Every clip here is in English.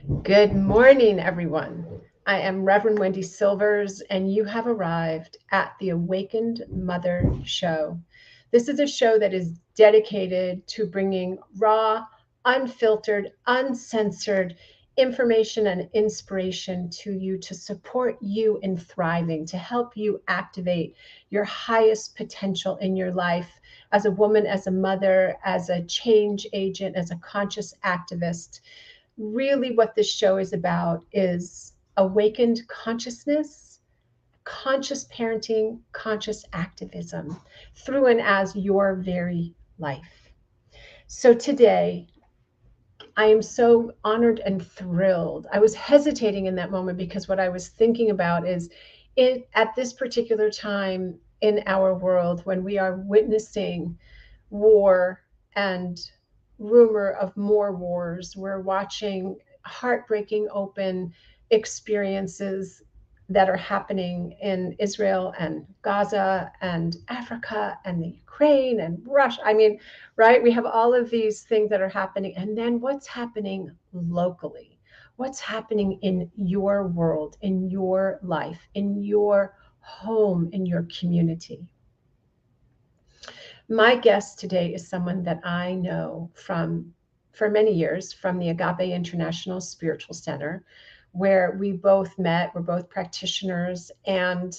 Good morning, everyone. I am Reverend Wendy Silvers, and you have arrived at the Awakened Mother Show. This is a show that is dedicated to bringing raw, unfiltered, uncensored information and inspiration to you to support you in thriving, to help you activate your highest potential in your life as a woman, as a mother, as a change agent, as a conscious activist. Really, what this show is about is awakened consciousness, conscious parenting, conscious activism through and as your very life. So today, I am so honored and thrilled. I was hesitating in that moment because what I was thinking about is at this particular time in our world when we are witnessing war and rumor of more wars. We're watching heartbreaking open experiences that are happening in Israel and Gaza and Africa and the Ukraine and Russia. I mean, right? We have all of these things that are happening. And then what's happening locally? What's happening in your world, in your life, in your home, in your community? My guest today is someone that I know from for many years from the Agape International Spiritual Center, where we both met. We're both practitioners, and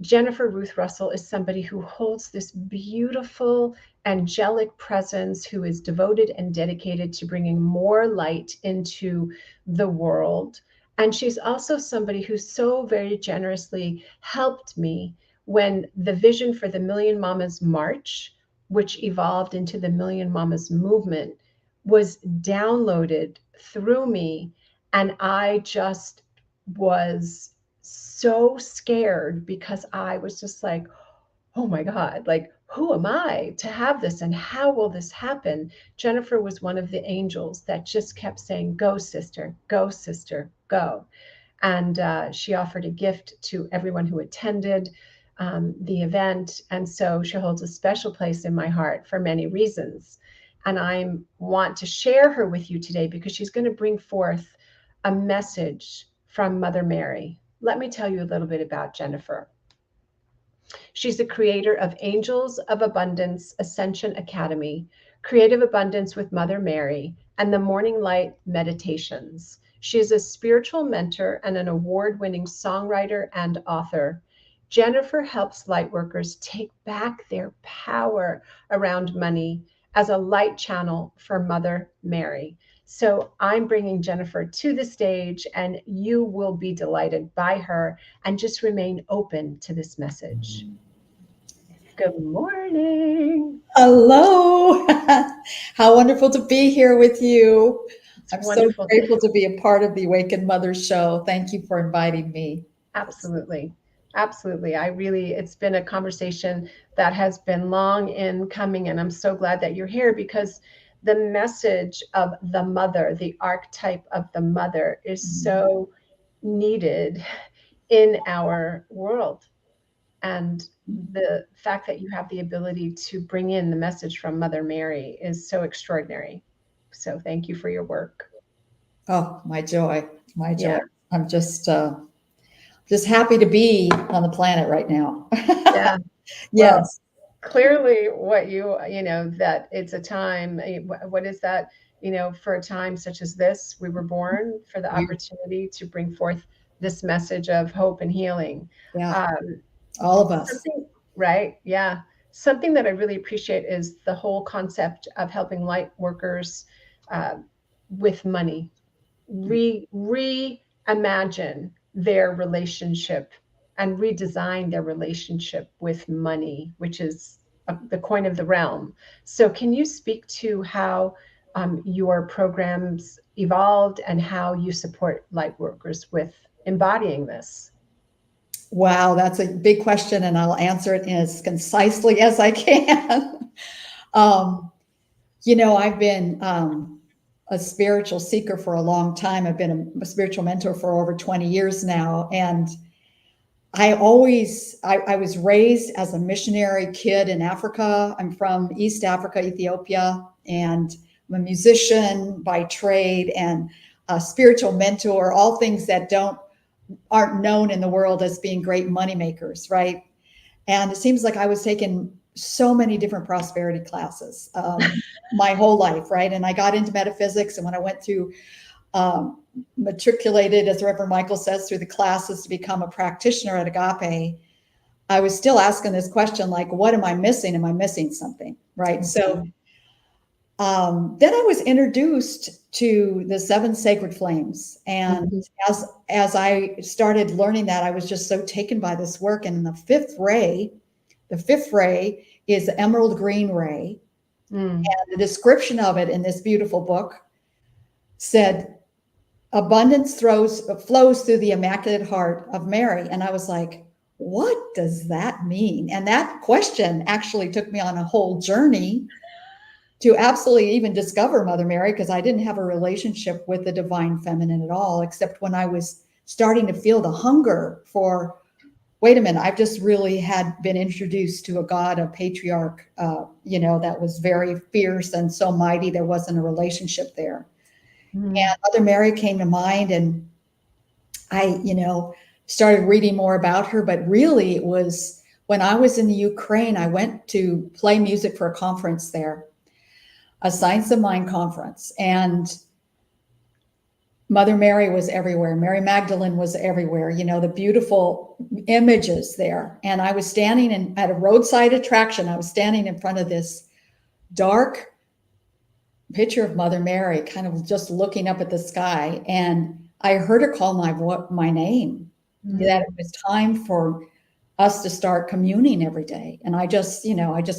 Jennifer Ruth Russell is somebody who holds this beautiful angelic presence, who is devoted and dedicated to bringing more light into the world. And she's also somebody who so very generously helped me when the vision for the Million Mamas March, which evolved into the Million Mamas movement, was downloaded through me. And I just was so scared because I was just like, oh my God, like, who am I to have this and how will this happen? Jennifer was one of the angels that just kept saying, go, sister, go. And she offered a gift to everyone who attended the event. And so she holds a special place in my heart for many reasons. And I want to share her with you today because she's going to bring forth a message from Mother Mary. Let me tell you a little bit about Jennifer. She's the creator of Angels of Abundance Ascension Academy, Creative Abundance with Mother Mary, and the Morning Light Meditations. She is a spiritual mentor and an award-winning songwriter and author. Jennifer helps lightworkers take back their power around money as a light channel for Mother Mary. So I'm bringing Jennifer to the stage, and you will be delighted by her, and just remain open to this message. Good morning. Hello. How wonderful to be here with you. It's I'm so wonderful to grateful to be a part of the Awakened Mother Show. Thank you for inviting me. absolutely. Absolutely. It's been a conversation that has been long in coming, and I'm so glad that you're here because the message of the mother, the archetype of the mother, is so needed in our world. And the fact that you have the ability to bring in the message from Mother Mary is so extraordinary. So thank you for your work. Oh, my joy, my joy. Yeah, I'm just happy to be on the planet right now. yeah. Well, Yes. clearly what that it's a time, what is that? For a time such as this, we were born for the opportunity to bring forth this message of hope and healing. Yeah. Um, All of us. Something, right? Yeah. Something that I really appreciate is the whole concept of helping light workers uh, with money, reimagine their relationship and redesign their relationship with money, which is the coin of the realm. So, can you speak to how your programs evolved and how you support light workers with embodying this? Wow, that's a big question, and I'll answer it as concisely as I can. um, I've been a spiritual seeker for a long time. I've been a spiritual mentor for over 20 years now. And I was raised as a missionary kid in Africa. I'm from East Africa, Ethiopia, and I'm a musician by trade. And a spiritual mentor, all things that aren't known in the world as being great money makers, right? And it seems like I was taking so many different prosperity classes my whole life, right? And I got into metaphysics, and when I went through um, matriculated, as Reverend Michael says, through the classes to become a practitioner at Agape, I was still asking this question, like, what am I missing? Am I missing something? Right. So Mhm. then I was introduced to the seven sacred flames. And Mhm. as I started learning that, I was just so taken by this work. And the fifth ray is the emerald green ray. Mm. And the description of it in this beautiful book said, abundance flows through the immaculate heart of Mary. And I was like, what does that mean? And that question actually took me on a whole journey to absolutely even discover Mother Mary, because I didn't have a relationship with the divine feminine at all, except when I was starting to feel the hunger for, wait a minute, I've just really had been introduced to a God, a patriarch, that was very fierce and so mighty. There wasn't a relationship there. Mm. And Mother Mary came to mind, and I, started reading more about her. But really, it was when I was in the Ukraine, I went to play music for a conference there, a Science of Mind conference. And Mother Mary was everywhere. Mary Magdalene was everywhere, the beautiful images there. And I was standing at a roadside attraction. I was standing in front of this dark picture of Mother Mary, kind of just looking up at the sky. And I heard her call my name, that it Mm. was time for us to start communing every day. And I just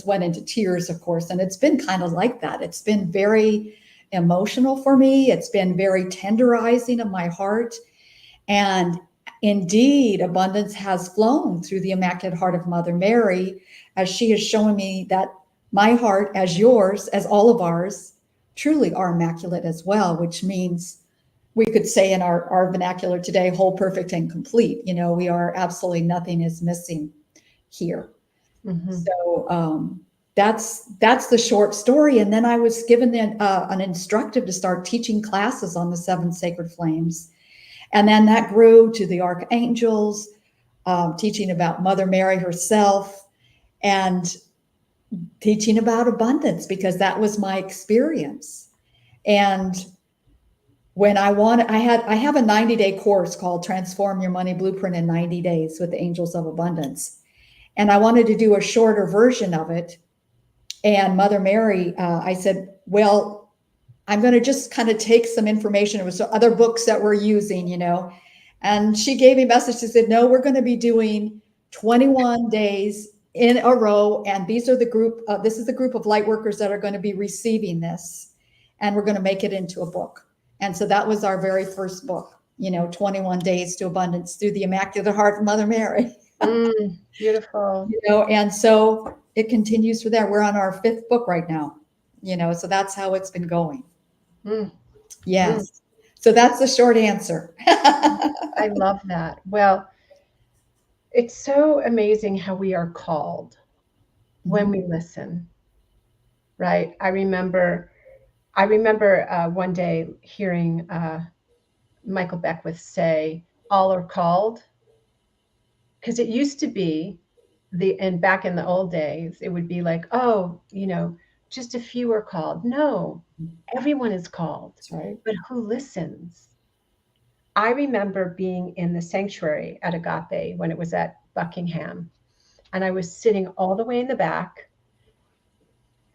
went into tears, of course. And it's been kind of like that. It's been very emotional for me. It's been very tenderizing of my heart. And indeed, abundance has flown through the Immaculate Heart of Mother Mary, as she has shown me that my heart, as yours, as all of ours, truly are immaculate as well, which means we could say in our vernacular today, whole, perfect, and complete. We are absolutely, nothing is missing here. Mhm. So that's the short story. And then I was given an instructive to start teaching classes on the seven sacred flames. And then that grew to the archangels, teaching about Mother Mary herself, and teaching about abundance, because that was my experience. And when I have a 90-day course called Transform Your Money Blueprint in 90 Days with the Angels of Abundance. And I wanted to do a shorter version of it. And Mother Mary, I said, well, I'm going to just kind of take some information. It was other books that we're using. And she gave me a message. She said, no, we're going to be doing 21 days in a row. And this is the group of light workers that are going to be receiving this. And we're going to make it into a book. And so that was our very first book, 21 Days to Abundance through the Immaculate Heart of Mother Mary. Mm. Beautiful. And so it continues from there. We're on our fifth book right now, so that's how it's been going. Mm. Mm. Yes. So that's the short answer. I love that. Well, it's so amazing how we are called when Mhm. we listen, right? I remember one day hearing Michael Beckwith say, "All are called," because it used to be and back in the old days, it would be like, oh, just a few are called. No, everyone is called, That's right. but who listens? I remember being in the sanctuary at Agape when it was at Buckingham, and I was sitting all the way in the back,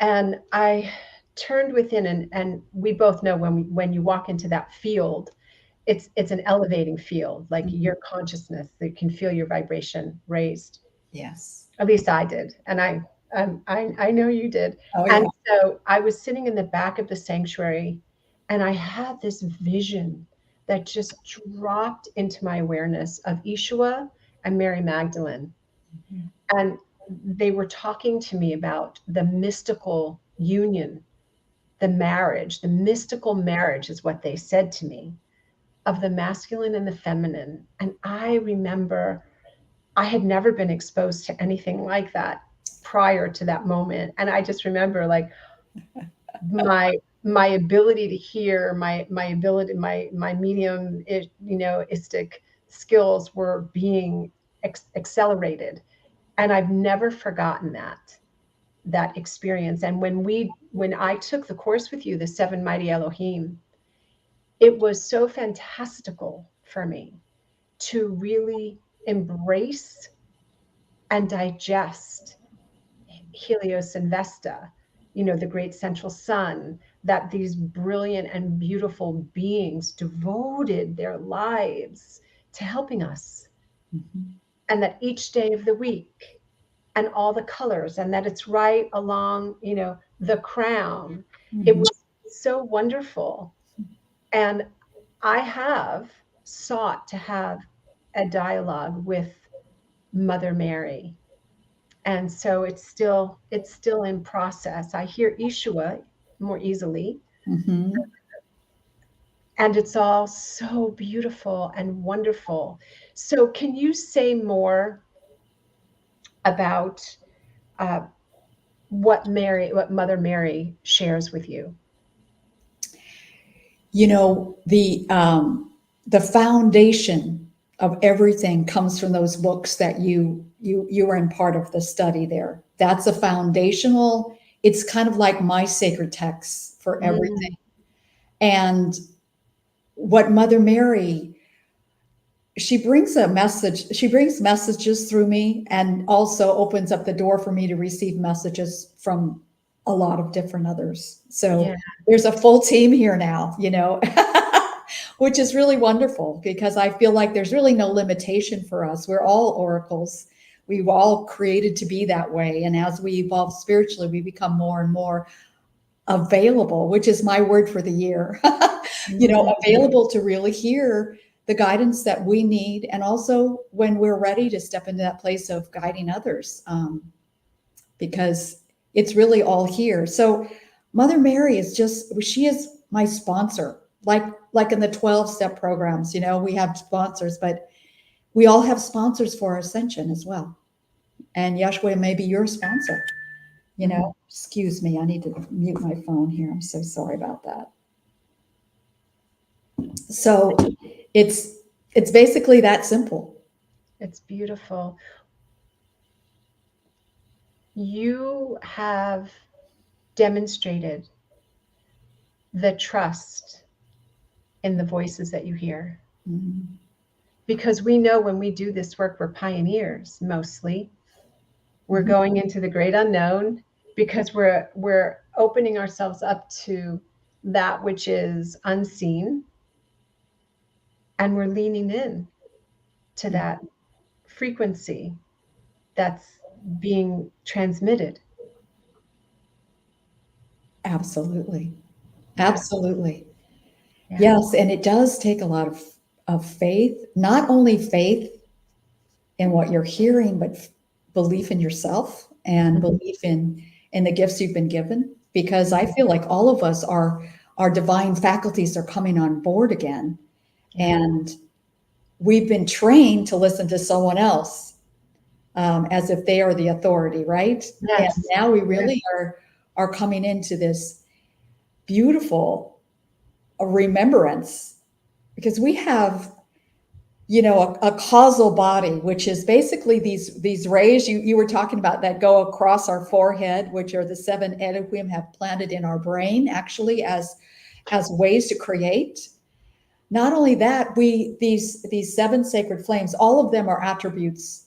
and I turned within, and we both know when you walk into that field, it's an elevating field, like Mhm. your consciousness, that can feel your vibration raised. Yes. At least I did, and I know you did. Oh, yeah. And so I was sitting in the back of the sanctuary, and I had this vision that just dropped into my awareness of Ishua and Mary Magdalene. Mhm. And they were talking to me about the mystical union, the mystical marriage is what they said to me, of the masculine and the feminine. And I remember I had never been exposed to anything like that prior to that moment. And I just remember, like, my my ability to hear, my ability, my medium, istic skills were being accelerated, and I've never forgotten that experience. And when I took the course with you, the Seven Mighty Elohim, it was so fantastical for me to really embrace and digest Helios and Vesta, the great central sun, that these brilliant and beautiful beings devoted their lives to helping us. Mhm. And that each day of the week and all the colors, and that it's right along, the crown. It Mhm. was so wonderful. And I have sought to have a dialogue with Mother Mary. And so it's still in process. I hear Ishua more easily, Mhm. and it's all so beautiful and wonderful. So can you say more about uh, what Mother Mary shares with you? You know, the foundation of everything comes from those books that you were in part of the study there. That's a foundational, it's kind of like my sacred texts for everything. Mm, And what Mother Mary, she brings a message, she brings messages through me and also opens up the door for me to receive messages from a lot of different others. So yeah. there's a full team here now, which is really wonderful because I feel like there's really no limitation for us. We're all oracles. We've all created to be that way. And as we evolve spiritually, we become more and more available, which is my word for the year, Mm, available to really hear the guidance that we need. And also when we're ready to step into that place of guiding others, because it's really all here. So Mother Mary is she is my sponsor. Like in the 12 step programs, we have sponsors, but we all have sponsors for our ascension as well. And Yeshua may be your sponsor. mm. Excuse me, I need to mute my phone here. I'm so sorry about that. So it's it's basically that simple. It's beautiful. You have demonstrated the trust in the voices that you hear, Mhm. because we know when we do this work, we're pioneers mostly. We're Mhm. going into the great unknown because we're opening ourselves up to that which is unseen, and we're leaning in to that frequency that's being transmitted. Absolutely. Yeah, Absolutely. yeah. Yes, and it does take a lot of faith, not only faith in what you're hearing, but belief in yourself and Mhm, belief in the gifts you've been given. Because I mhm. feel like all of us are our divine faculties are coming on board again. Yeah. And we've been trained to listen to someone else as if they are the authority, right? And Yes. now we Yeah. really are coming into this beautiful remembrance because we have a causal body, which is basically these rays you were talking about that go across our forehead, which are the seven Elohim have planted in our brain, actually as ways to create. Not only that, these seven sacred flames, all of them are attributes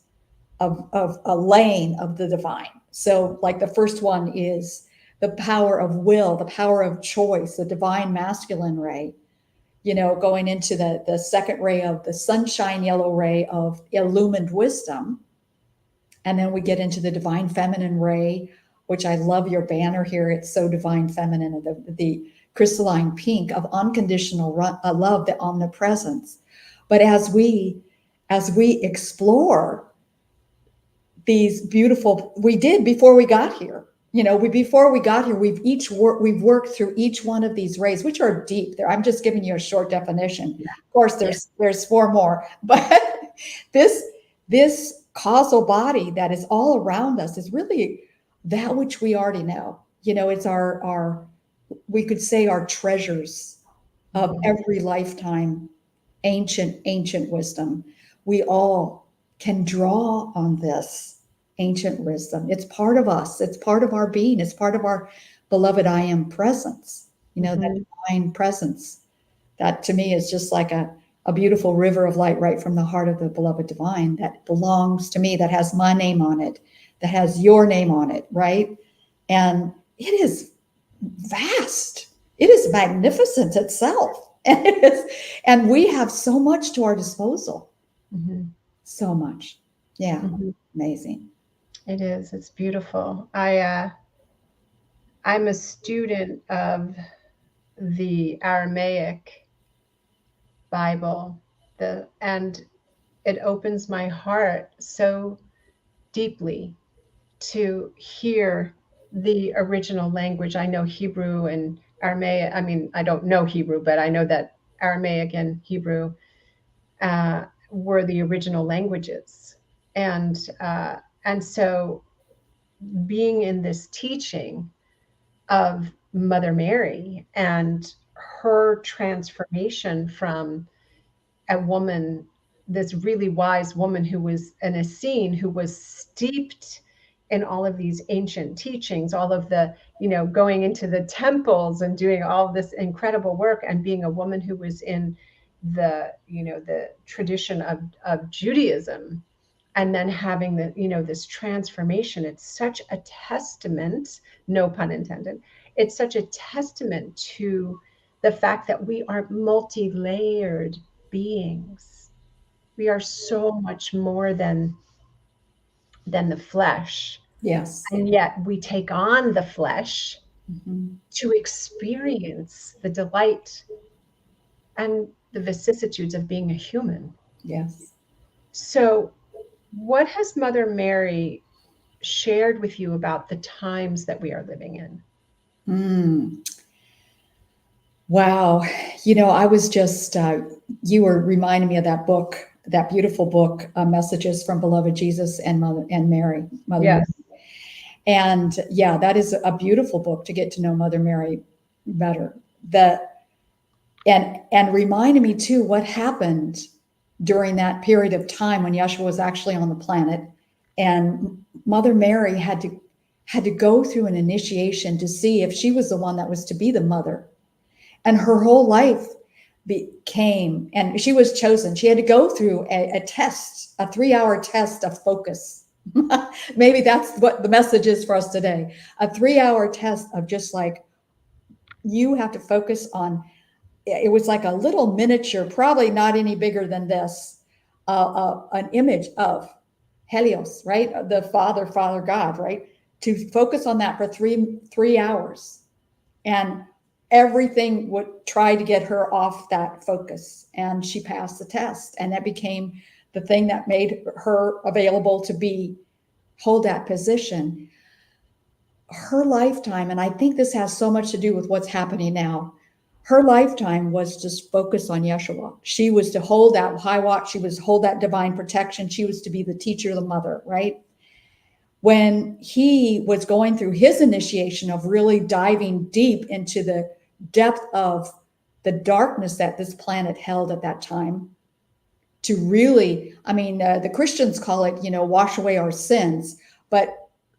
of a lane of the divine. So, like the first one is the power of will, the power of choice, the divine masculine ray, going into the second ray of the sunshine yellow ray of illumined wisdom. And then we get into the divine feminine ray, which I love your banner here. It's so divine feminine, the crystalline pink of unconditional love, the omnipresence. But as we explore these beautiful, we did before we got here, before we got here, we've worked through each one of these rays, which are deep there. I'm just giving you a short definition. Yeah. Of course Yeah. there's four more, but this this causal body that is all around us is really that which we already know. It's our we could say, are treasures of every lifetime, ancient wisdom. We all can draw on this ancient wisdom. It's part of us. It's part of our being. It's part of our beloved I am presence, that divine presence. That to me is just like a beautiful river of light right from the heart of the beloved divine that belongs to me, that has my name on it, that has your name on it, right? And it is vast. It is magnificent itself. And we have so much to our disposal. So much. Yeah. Amazing. It is. It's beautiful. I'm a student of the Aramaic Bible, and it opens my heart so deeply to hear the original language. I know Hebrew and Aramaic. I mean, I don't know Hebrew, but I know that Aramaic and Hebrew were the original languages, and so being in this teaching of Mother Mary and her transformation from a woman, this really wise woman who was an Essene, who was steeped in all of these ancient teachings, all of the, going into the temples and doing all of this incredible work, and being a woman who was in the tradition of Judaism, and then having this transformation. It's such a testament, no pun intended, it's such a testament to the fact that we are multi-layered beings. We are so much more than the flesh. Yes. And yet we take on the flesh to experience the delight and the vicissitudes of being a human. Yes. So, what has Mother Mary shared with you about the times that we are living in? Wow. I was just, you were reminding me of that book, that beautiful book, Messages from Beloved Jesus and Mary, Mother Mary. Yes. And yeah, that is a beautiful book to get to know Mother Mary better. And reminded me too what happened during that period of time when Yeshua was actually on the planet, and Mother Mary had to go through an initiation to see if she was the one that was to be the mother. And her whole life became, and she was chosen. She had to go through a test, a 3-hour test of focus. Maybe that's what the message is for us today. A 3-hour test of just like, you have to focus on, it was like a little miniature, probably not any bigger than this, an image of Helios, right? The Father God, right? To focus on that for three hours. And everything would try to get her off that focus. And she passed the test. And that became the thing that made her available to hold that position. Her lifetime, and I think this has so much to do with what's happening now, her lifetime was just focused on Yeshua. She was to hold that high watch. She was to hold that divine protection. She was to be the teacher, the mother, right? When he was going through his initiation of really diving deep into the depth of the darkness that this planet held at that time, to really, the Christians call it, wash away our sins. But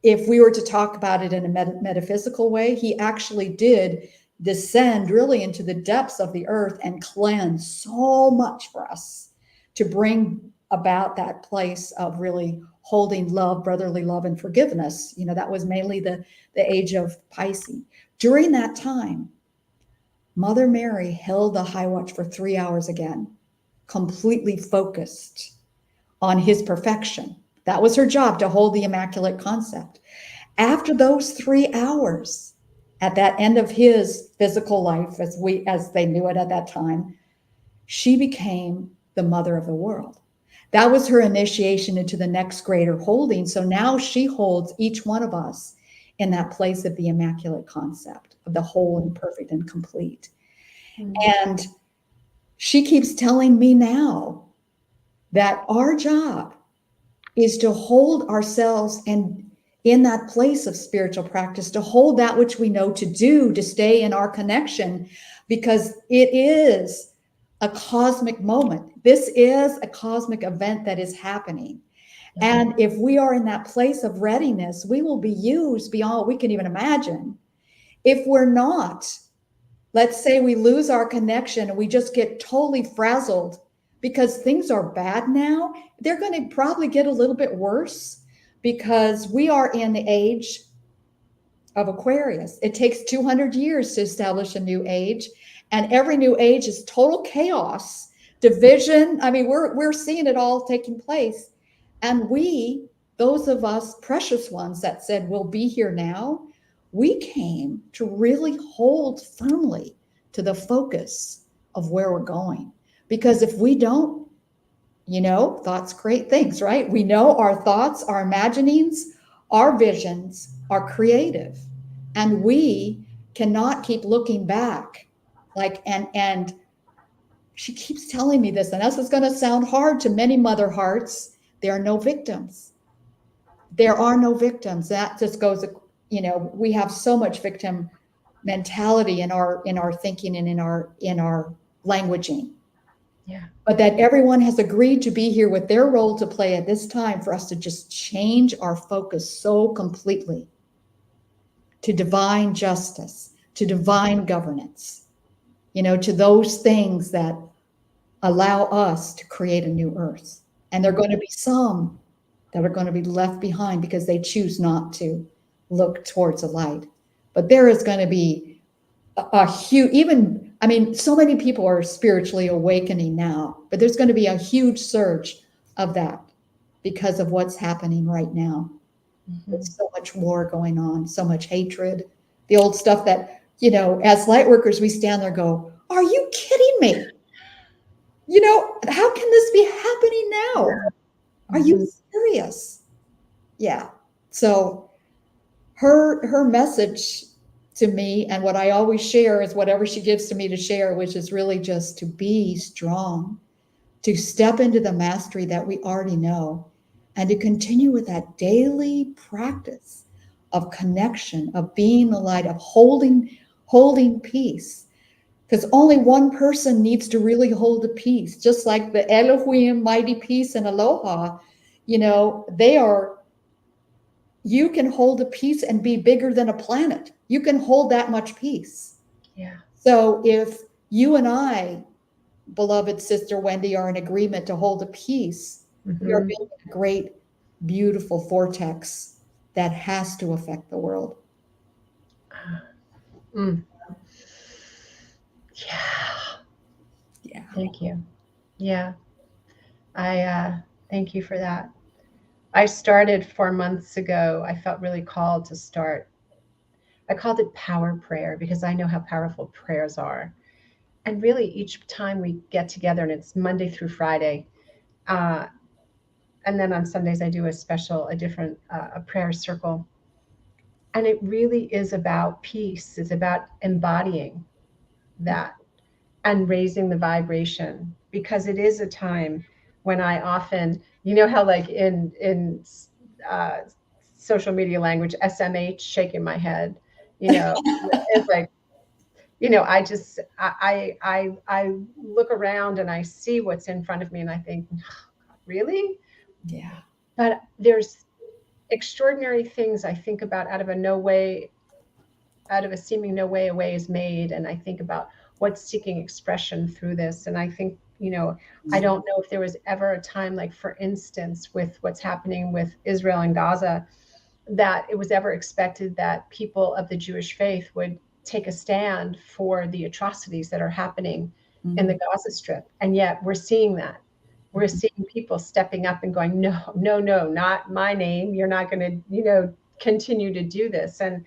if we were to talk about it in a metaphysical way, he actually did descend really into the depths of the earth and cleanse so much for us to bring about that place of really holding love, brotherly love, and forgiveness. That was mainly the age of Pisces. During that time, Mother Mary held the high watch for 3 hours again, completely focused on his perfection. That was her job, to hold the Immaculate Concept. After those 3 hours, at that end of his physical life, as they knew it at that time, she became the mother of the world. That was her initiation into the next greater holding. So now she holds each one of us in that place of the Immaculate Concept, of the whole and perfect and complete. And she keeps telling me now that our job is to hold ourselves and in that place of spiritual practice, to hold that which we know to do, to stay in our connection, because it is a cosmic moment. This is a cosmic event that is happening. And if we are in that place of readiness, we will be used beyond what we can even imagine. If we're not, let's say we lose our connection and we just get totally frazzled because things are bad now, they're going to probably get a little bit worse because we are in the age of Aquarius. It takes 200 years to establish a new age, and every new age is total chaos, division. I mean, we're seeing it all taking place. And we, those of us precious ones that said we'll be here now, we came to really hold firmly to the focus of where we're going. Because if we don't, thoughts create things, right? We know our thoughts, our imaginings, our visions are creative. And we cannot keep looking back. And she keeps telling me this, and this is going to sound hard to many mother hearts. There are no victims. There are no victims. That just goes, we have so much victim mentality in our thinking and in our languaging. Yeah. But that everyone has agreed to be here with their role to play at this time for us to just change our focus so completely to divine justice, to divine governance, to those things that allow us to create a new earth. And there are going to be some that are going to be left behind because they choose not to look towards the light. But there is going to be a huge, so many people are spiritually awakening now, but there's going to be a huge surge of that because of what's happening right now. There's so much war going on, so much hatred, the old stuff that, as light workers, we stand there and go, are you kidding me? How can this be happening now? Are you serious? Yeah. So her message to me, and what I always share is whatever she gives to me to share, which is really just to be strong, to step into the mastery that we already know, and to continue with that daily practice of connection, of being the light, of holding peace. Because only one person needs to really hold the peace, just like the Elohim, mighty peace and aloha, you can hold a peace and be bigger than a planet. You can hold that much peace. Yeah. So if you and I, beloved sister Wendy, are in agreement to hold a peace, we are building a great, beautiful vortex that has to affect the world. Mm. Yeah. Yeah. Thank you. Yeah. I thank you for that. I started 4 months ago. I felt really called to start. I called it power prayer because I know how powerful prayers are. And really, each time we get together, and it's Monday through Friday, uh, and then on Sundays I do a different a prayer circle. And it really is about peace. It's about embodying that and raising the vibration, because it is a time when I often, how like in uh, social media language, SMH, shaking my head, it's like, I just I look around and I see what's in front of me and I think, "Oh, really?" Yeah. But there's extraordinary things I think about out of a seeming no way a way is made, and I think about what's seeking expression through this. And I think, I don't know if there was ever a time, like for instance with what's happening with Israel and Gaza, that it was ever expected that people of the Jewish faith would take a stand for the atrocities that are happening in the Gaza Strip. And yet we're seeing that. We're seeing people stepping up and going, no, no, no, not my name. You're not going to, continue to do this. And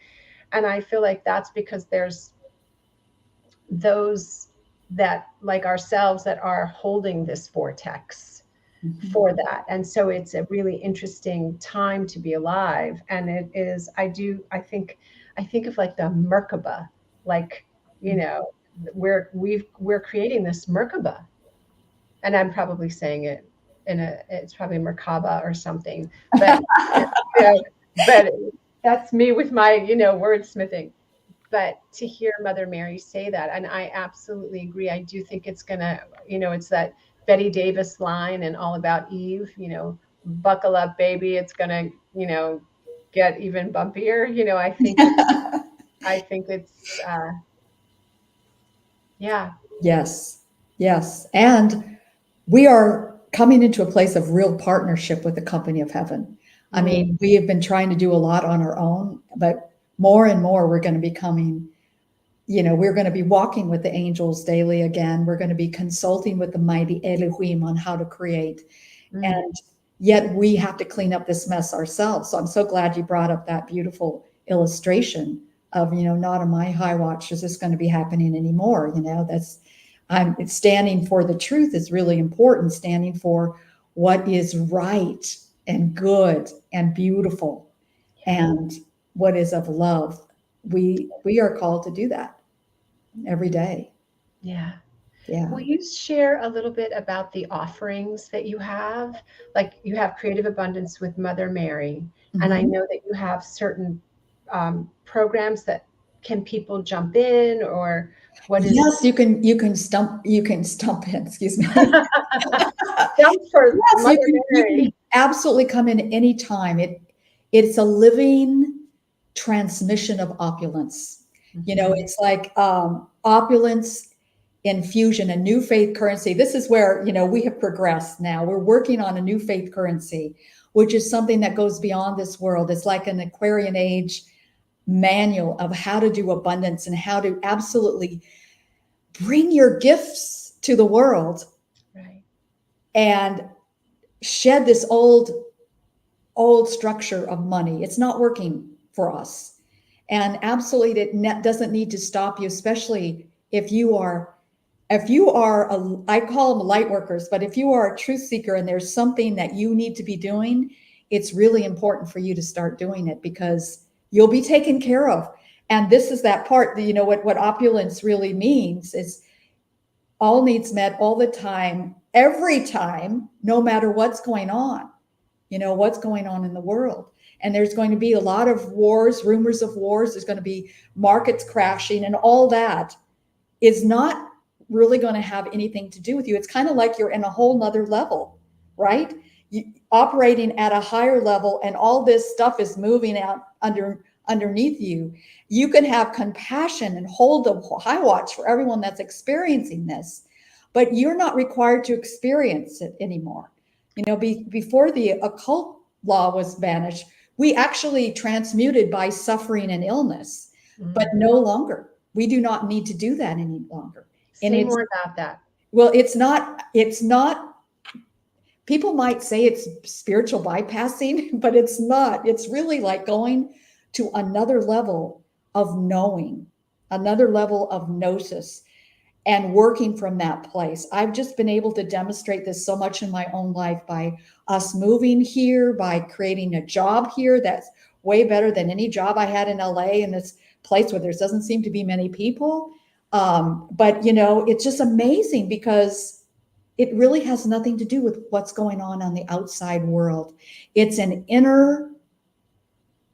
I feel like that's because there's those that, like ourselves, that are holding this vortex for that. And so it's a really interesting time to be alive. And it is, I think of like the Merkaba, like, we're creating this Merkaba. And I'm probably saying it it's probably Merkaba or something, but But that's me with my, wordsmithing. But to hear Mother Mary say that, and I absolutely agree. I do think it's gonna, it's that Betty Davis line and All About Eve, buckle up, baby. It's gonna, get even bumpier. I think it's yeah. Yes, yes. And we are coming into a place of real partnership with the company of heaven. I Mm, mean, we have been trying to do a lot on our own, but more and more we're going to be coming, we're going to be walking with the angels daily again. We're going to be consulting with the mighty Elohim on how to create. mm, And yet we have to clean up this mess ourselves. So I'm so glad you brought up that beautiful illustration of, not on my high watch is this going to be happening anymore. That's I'm standing for the truth is really important, standing for what is right and good and beautiful and what is of love. We are called to do that every day. yeah. Yeah. Will you share a little bit about the offerings that you have? Like you have Creative Abundance with Mother Mary, and I Mhm. know that you have certain programs that can people jump in, or what is Yes, you can stump in, excuse me. jump for Yes, Mother you can Mary? absolutely come in anytime. It's a living transmission of opulence. Mhm. It's like opulence infusion, a new faith currency. This is where, we have progressed now. We're working on a new faith currency, which is something that goes beyond this world. It's like an Aquarian age manual of how to do abundance and how to absolutely bring your gifts to the world Right. and shed this old structure of money. It's not working for us. And absolutely it doesn't need to stop you, especially if you are I call them light workers, but if you are a truth seeker and there's something that you need to be doing, it's really important for you to start doing it because you'll be taken care of. And this is that part that, what opulence really means is all needs met all the time, every time, no matter what's going on, what's going on in the world. And there's going to be a lot of wars, rumors of wars. There's going to be markets crashing, and all that is not really going to have anything to do with you. It's kind of like you're in a whole nother level, right? Operating at a higher level, and all this stuff is moving out underneath you. You can have compassion and hold a high watch for everyone that's experiencing this, but you're not required to experience it anymore. Before the occult law was banished, we actually transmuted by suffering and illness, but Mm. no longer. We do not need to do that any longer. And Say more about that. it's not people might say it's spiritual bypassing, but it's not. It's really like going to another level of knowing, another level of gnosis, and working from that place. I've just been able to demonstrate this so much in my own life by us moving here, by creating a job here that's way better than any job I had in LA, in this place where there doesn't seem to be many people. But it's just amazing because it really has nothing to do with what's going on the outside world. It's an inner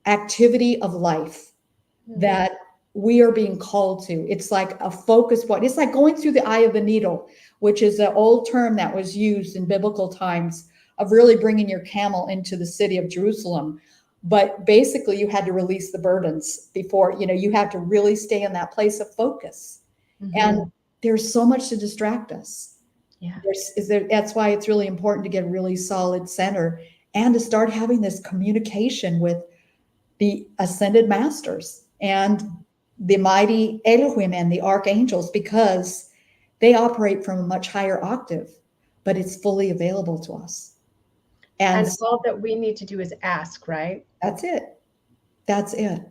activity of life Mm. that we are being called to. It's like a focus point. It's like going through the eye of the needle, which is an old term that was used in biblical times of really bringing your camel into the city of Jerusalem. But basically, you had to release the burdens before, you had to really stay in that place of focus. And Mhm. there's so much to distract us. Yeah. That's why it's really important to get a really solid center and to start having this communication with the ascended masters and the mighty Elohim and the archangels, because they operate from a much higher octave, but it's fully available to us. And And all that we need to do is ask, right? that's it. That's it.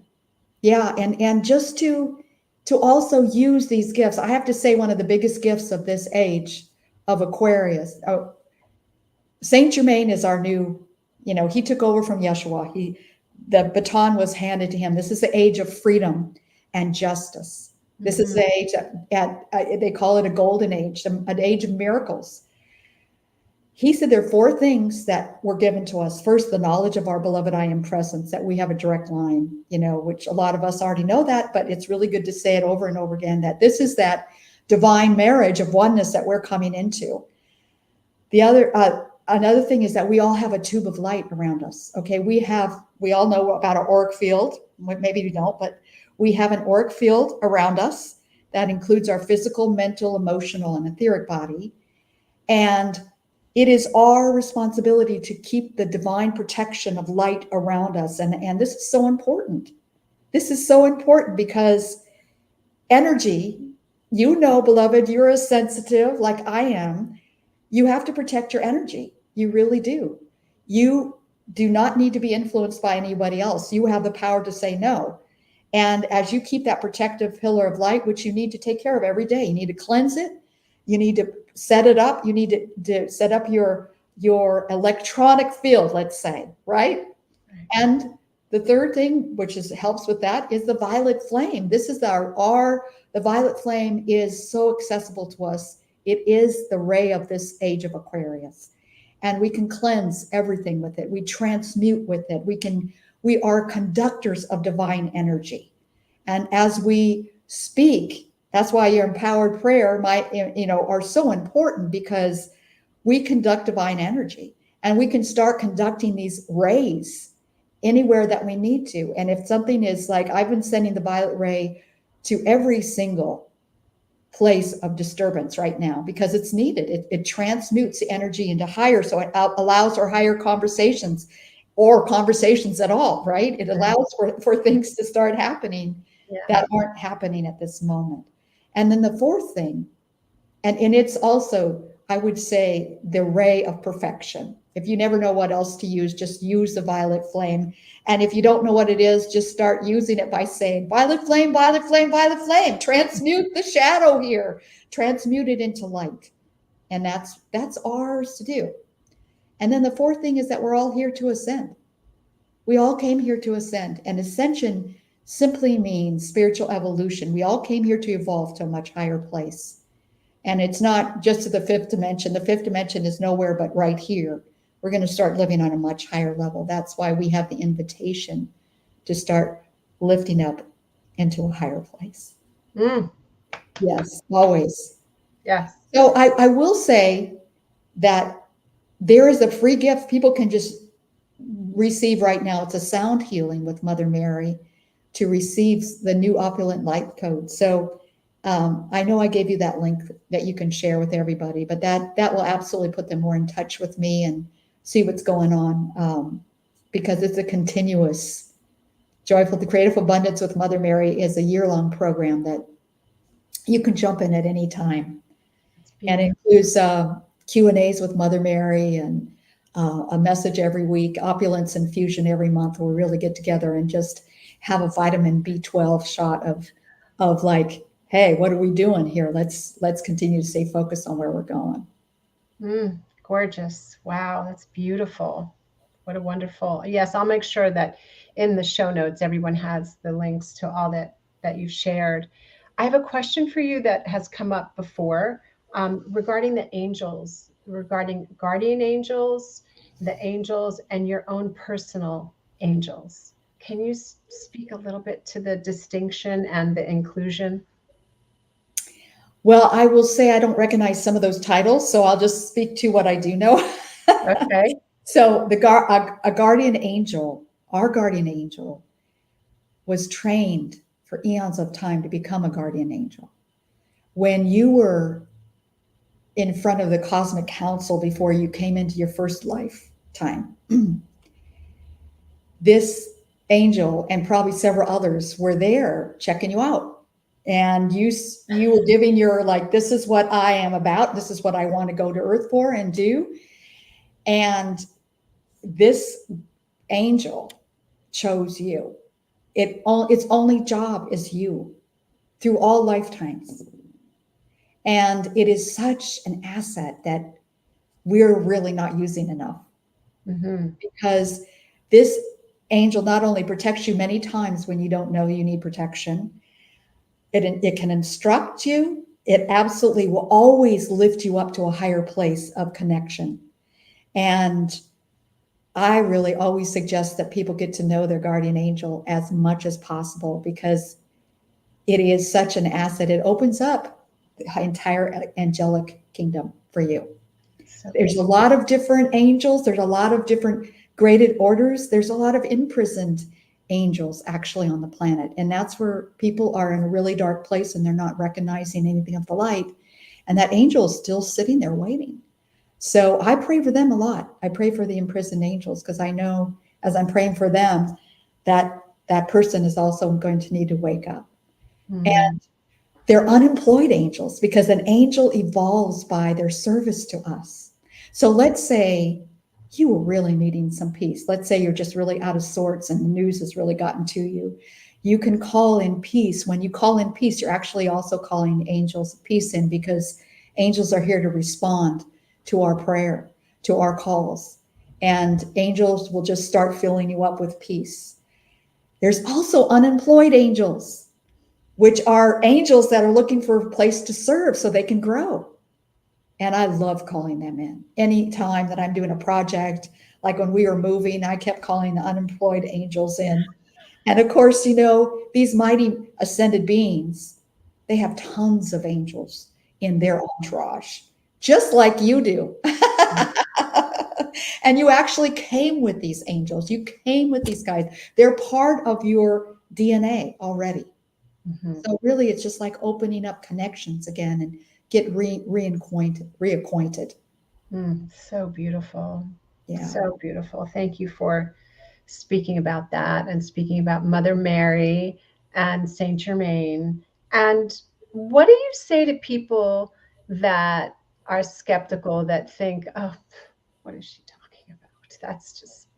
Yeah. And just to also use these gifts, I have to say one of the biggest gifts of this age of Aquarius. Oh, Saint Germain is our new, he took over from Yeshua. The baton was handed to him. This is the age of freedom and justice. This is Mhm. the age they call it a golden age, an age of miracles. he said there are four things that were given to us. First, the knowledge of our beloved I am presence, that we have a direct line, which a lot of us already know that, but it's really good to say it over and over again, that this is that divine marriage of oneness that we're coming into. Another thing is that we all have a tube of light around us. Okay, we all know about our auric field. Maybe you don't, but we have an auric field around us that includes our physical, mental, emotional, and etheric body. And it is our responsibility to keep the divine protection of light around us. And this is so important. This is so important because energy, beloved, you're as sensitive like I am. You have to protect your energy. You really do. You do not need to be influenced by anybody else. You have the power to say no. And as you keep that protective pillar of light, which you need to take care of every day, you need to cleanse it. You need to set it up. You need to set up your electronic field, let's say, right? And the third thing, which helps with that, is the violet flame. This is the violet flame is so accessible to us. It is the ray of this age of Aquarius. And we can cleanse everything with it. We transmute with it. We are conductors of divine energy. And as we speak, that's why your empowered prayer are so important, because we conduct divine energy and we can start conducting these rays anywhere that we need to. And if something is like, I've been sending the violet ray to every single place of disturbance right now because it's needed. It transmutes the energy into higher, so it allows for higher conversations or conversations at all, right? It allows for things to start happening that aren't happening at this moment. And then the fourth thing, and it's also, I would say, the ray of perfection. If you never know what else to use, just use the violet flame. And if you don't know what it is, just start using it by saying, violet flame, violet flame, violet flame. Transmute the shadow here. Transmute it into light. And that's ours to do. And then the fourth thing is that we're all here to ascend. We all came here to ascend. And ascension simply means spiritual evolution. We all came here to evolve to a much higher place. And it's not just to the fifth dimension. The fifth dimension is nowhere but right here. We're going to start living on a much higher level. That's why we have the invitation to start lifting up into a higher place. Yes, always. Yes. So I will say that there is a free gift people can just receive right now. It's a sound healing with Mother Mary to receive the new opulent light code. So I know I gave you that link that you can share with everybody, but that will absolutely put them more in touch with me and see what's going on, because it's a continuous Joyful the Creative Abundance with Mother Mary is a year-long program that you can jump in at any time. And it includes Q&As with Mother Mary and a message every week, opulence infusion every month, where we really get together and just have a vitamin B12 shot of like, hey, what are we doing here? Let's continue to stay focused on where we're going. Gorgeous. Wow, that's beautiful. What a wonderful. Yes, I'll make sure that in the show notes, everyone has the links to all that you've shared. I have a question for you that has come up before, regarding the angels, regarding guardian angels, the angels, and your own personal angels. Can you speak a little bit to the distinction and the inclusion? Well, I will say I don't recognize some of those titles, so I'll just speak to what I do know. Okay. So a guardian angel, our guardian angel, was trained for eons of time to become a guardian angel. When you were in front of the cosmic council before you came into your first lifetime, this angel and probably several others were there checking you out. And you were giving your, like, this is what I am about. This is what I want to go to Earth for and do. And this angel chose you. Its only job is you through all lifetimes. And it is such an asset that we're really not using enough. Because this angel not only protects you many times when you don't know you need protection, it can instruct you. It absolutely will always lift you up to a higher place of connection. And I really always suggest that people get to know their guardian angel as much as possible because it is such an asset. It opens up the entire angelic kingdom for you. So There's a beautiful. lot of different angels. There's a lot of different graded orders. There's a lot of imprisoned angels actually on the planet. And that's where people are in a really dark place and they're not recognizing anything of the light. And that angel is still sitting there waiting. So I pray for them a lot. I pray for the imprisoned angels because I know as I'm praying for them that that person is also going to need to wake up. Mm, And they're unemployed angels because an angel evolves by their service to us. So let's say you were really needing some peace. Let's say you're just really out of sorts and the news has really gotten to you. You can call in peace. When you call in peace, you're actually also calling angels of peace in because angels are here to respond to our prayer, to our calls. And angels will just start filling you up with peace. There's also unemployed angels which are angels that are looking for a place to serve so they can grow. And I love calling them in. Anytime that I'm doing a project, like when we were moving, I kept calling the unemployed angels in. And of course, you know, these mighty ascended beings, they have tons of angels in their entourage, just like you do. And you actually came with these angels. You came with these guys. They're part of your DNA already. mhm. So really, it's just like opening up connections again and get reacquainted. So beautiful. Yeah. So beautiful. Thank you for speaking about that and speaking about Mother Mary and Saint Germain. And what do you say to people that are skeptical that think, oh, what is she talking about? That's just,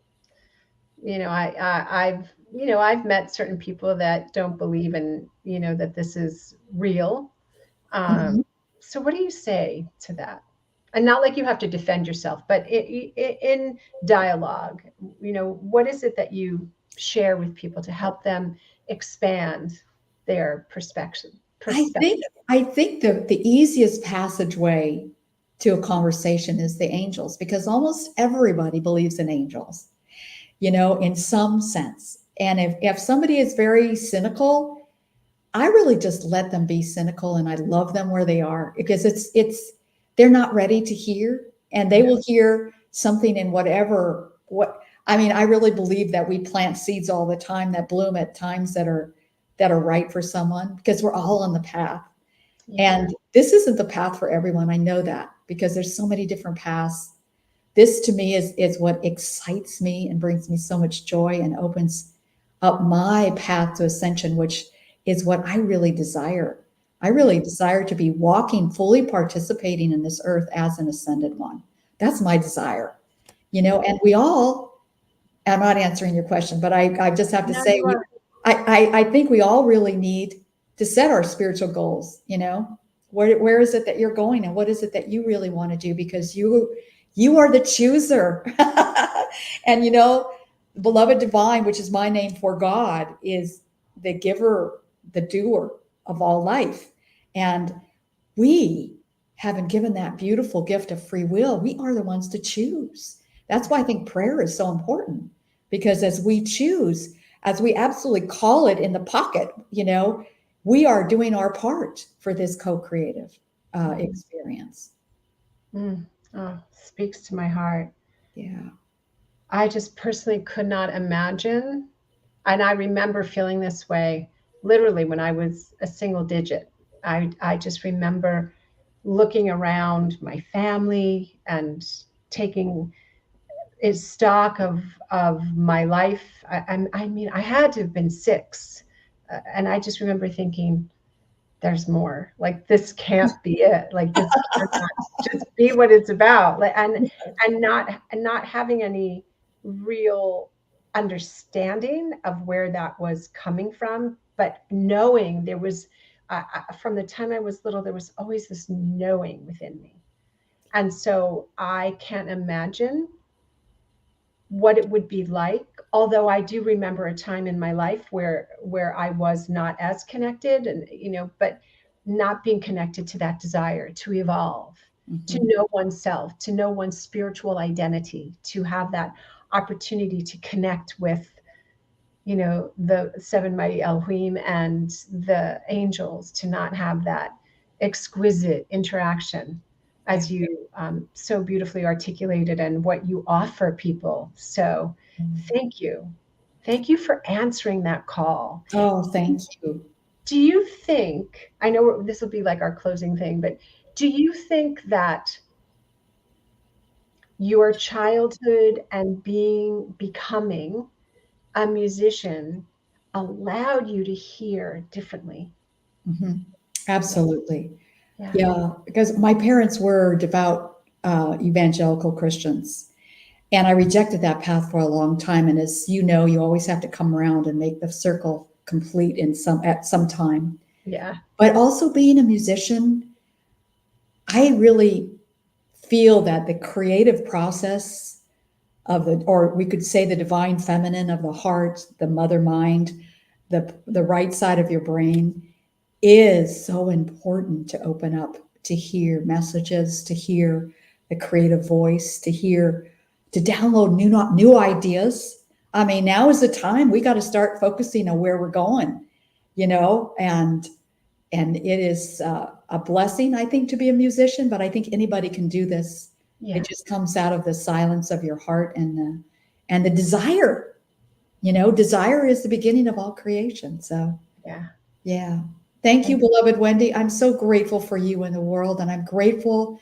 I've met certain people that don't believe in, that this is real. Um, Mhm. so what do you say to that? And not like you have to defend yourself, but in dialogue, what is it that you share with people to help them expand their perspective? I think Perspective. I think the easiest passageway to a conversation is the angels because almost everybody believes in angels, you know, in some sense. And if somebody is very cynical, I really just let them be cynical and I love them where they are because it's they're not ready to hear and they will hear something in whatever what I mean, I really believe that we plant seeds all the time that bloom at times that are right for someone because we're all on the path. Yeah. And this isn't the path for everyone. I know that because there's so many different paths. This to me is what excites me and brings me so much joy and opens up my path to ascension, which is what I really desire. I really desire to be walking, fully participating in this earth as an ascended one. That's my desire, you know, and we all, I'm not answering your question, but I just have to No, say, you are. I think we all really need to set our spiritual goals, you know, where is it that you're going and what is it that you really want to do? Because you are the chooser. And, you know, beloved divine, which is my name for God, is the giver, the doer of all life. And we have been given that beautiful gift of free will. We are the ones to choose. That's why I think prayer is so important because as we choose, as we absolutely call it in the pocket, you know, we are doing our part for this co-creative Mhm. experience. Mm. Oh, speaks to my heart. Yeah. I just personally could not imagine. And I remember feeling this way literally when I was a single digit. I just remember looking around my family and taking stock of my life. I mean, I had to have been six, and I just remember thinking, "There's more. Like this can't be it. Like this cannot just be what it's about." Like, and not having any real understanding of where that was coming from, but knowing there was. From the time I was little, there was always this knowing within me. And so I can't imagine what it would be like, although I do remember a time in my life where I was not as connected, and but not being connected to that desire to evolve. to Mhm. know oneself, to know one's spiritual identity, to have that opportunity to connect with, you know, the seven mighty Elohim and the angels, to not have that exquisite interaction Yeah. as you so beautifully articulated and what you offer people. So thank you. Thank you for answering that call. Oh, thank you. Do you think, I know this will be like our closing thing, but do you think that your childhood and becoming a musician allowed you to hear differently? Mhm. Yeah, Absolutely. yeah, Yeah, because my parents were devout evangelical Christians, and I rejected that path for a long time. And as you know, you always have to come around and make the circle complete in some at some time. yeah, But also being a musician, I really feel that the creative process of the, or we could say the divine feminine of the heart, the mother mind, the right side of your brain is so important to open up, to hear messages, to hear the creative voice, to hear, to download new ideas. I mean, now is the time we got to start focusing on where we're going, you know, and it is a blessing, I think, to be a musician. But I think anybody can do this. It yeah, just comes out of the silence of your heart and the desire. You know, desire is the beginning of all creation. So yeah. yeah. Thank you, Thank beloved Wendy. I'm so grateful for you in the world, and I'm grateful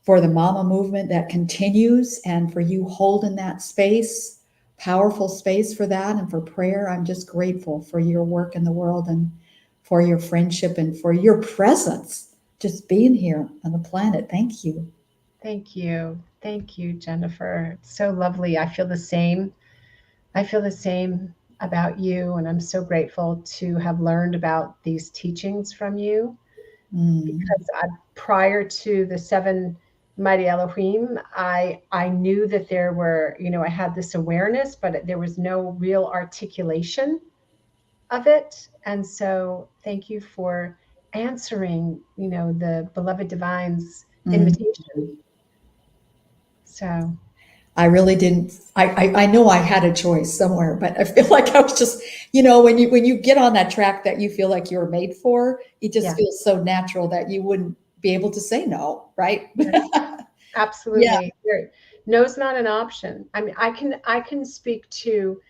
for the mama movement that continues and for you holding that space, powerful space for that, and for prayer. I'm just grateful for your work in the world and for your friendship and for your presence, just being here on the planet. Thank you. thank you. Thank you, Jennifer. It's so lovely. I feel the same. I feel the same about you, and I'm so grateful to have learned about these teachings from you, Mm, because prior to the seven mighty Elohim, I knew that there were, you know, I had this awareness, but there was no real articulation of it. And so thank you for answering, you know, the beloved divine's mm. invitation. So I really didn't. I know I had a choice somewhere, but I feel like I was just, you know, when you get on that track that you feel like you're made for, it just yeah, feels so natural that you wouldn't be able to say no, right? yeah, Yeah. absolutely. No's not an option. I mean, I can speak to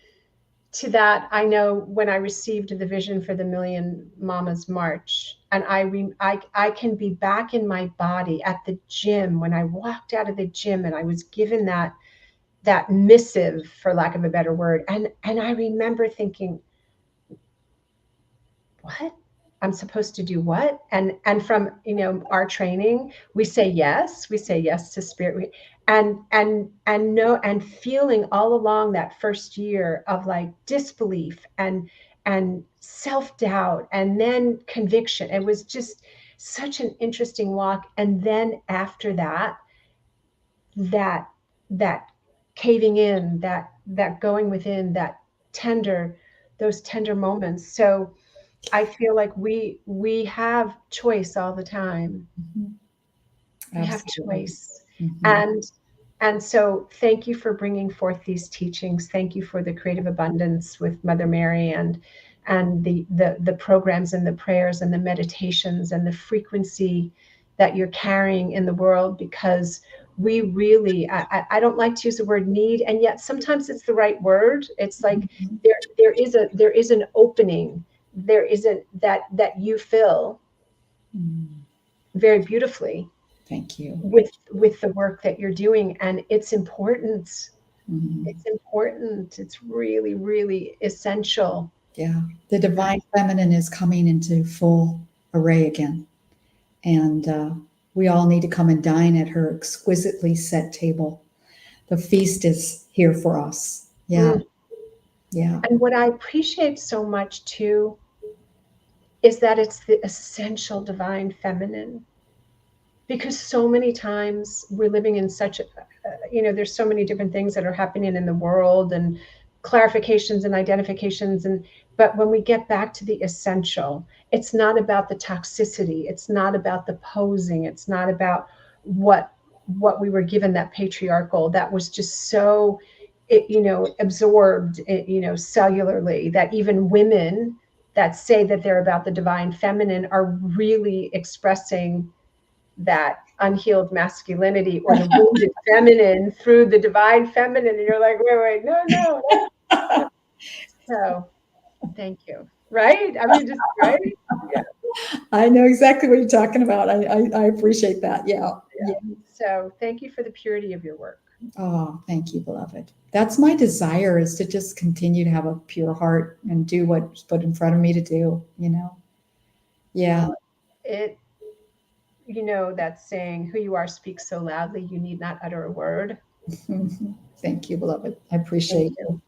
that. I know when I received the vision for the Million Mamas March, and I can be back in my body at the gym when I walked out of the gym and I was given that missive, for lack of a better word, and I remember thinking, what, I'm supposed to do what? And from, you know, our training, we say yes to spirit, and no, and feeling all along that first year of like disbelief and self-doubt and then conviction. It was just such an interesting walk. And then after that, that that caving in, that going within, that tender, those tender moments. So I feel like we have choice all the time. Mhm. We have Absolutely. choice. Mhm. And so thank you for bringing forth these teachings. Thank you for the creative abundance with Mother Mary, and the programs and the prayers and the meditations and the frequency that you're carrying in the world, because we really, I don't like to use the word need, and yet sometimes it's the right word. It's like Mhm. there is an opening, there isn't that you fill Mm. very beautifully Thank you. with the work that you're doing. And it's important. Mhm. It's important. It's really, really essential. Yeah. The divine feminine is coming into full array again. And we all need to come and dine at her exquisitely set table. The feast is here for us. Yeah. Mm. Yeah. And what I appreciate so much too is that it's the essential divine feminine, because so many times we're living in such a, you know, there's so many different things that are happening in the world, and clarifications and identifications, and but when we get back to the essential, it's not about the toxicity, it's not about the posing, it's not about what we were given, that patriarchal, that was just so, it, absorbed, cellularly, that even women that say that they're about the divine feminine are really expressing that unhealed masculinity or the wounded feminine through the divine feminine. And you're like, wait, no. So thank you. Right? I mean, just right? Yeah. I know exactly what you're talking about. I appreciate that. Yeah. Yeah. So thank you for the purity of your work. Oh, thank you, beloved. That's my desire, is to just continue to have a pure heart and do what's put in front of me to do, Yeah. Well, it, that saying, who you are speaks so loudly, you need not utter a word. Thank you, beloved. I Thank appreciate you. you.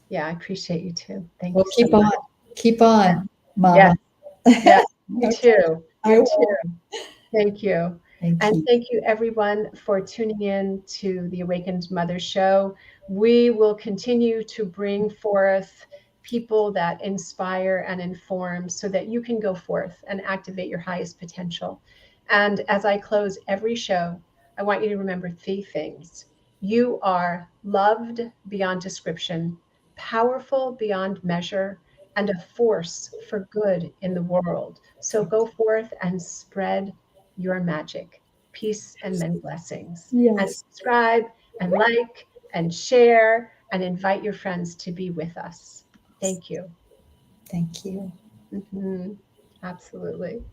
Yeah, I appreciate you too. Thank Well, you so keep much. on. Keep on, Yes, Mama. yes, you Okay, too. I You too. will. Thank you. Thank And you. thank you, everyone, for tuning in to the Awakened Mother Show. We will continue to bring forth people that inspire and inform so that you can go forth and activate your highest potential. And as I close every show, I want you to remember three things. You are loved beyond description, powerful beyond measure, and a force for good in the world. So go forth and spread your magic. Peace and many blessings. And Yes. subscribe and like and share and invite your friends to be with us. Thank you. Thank you. Mhm. Absolutely.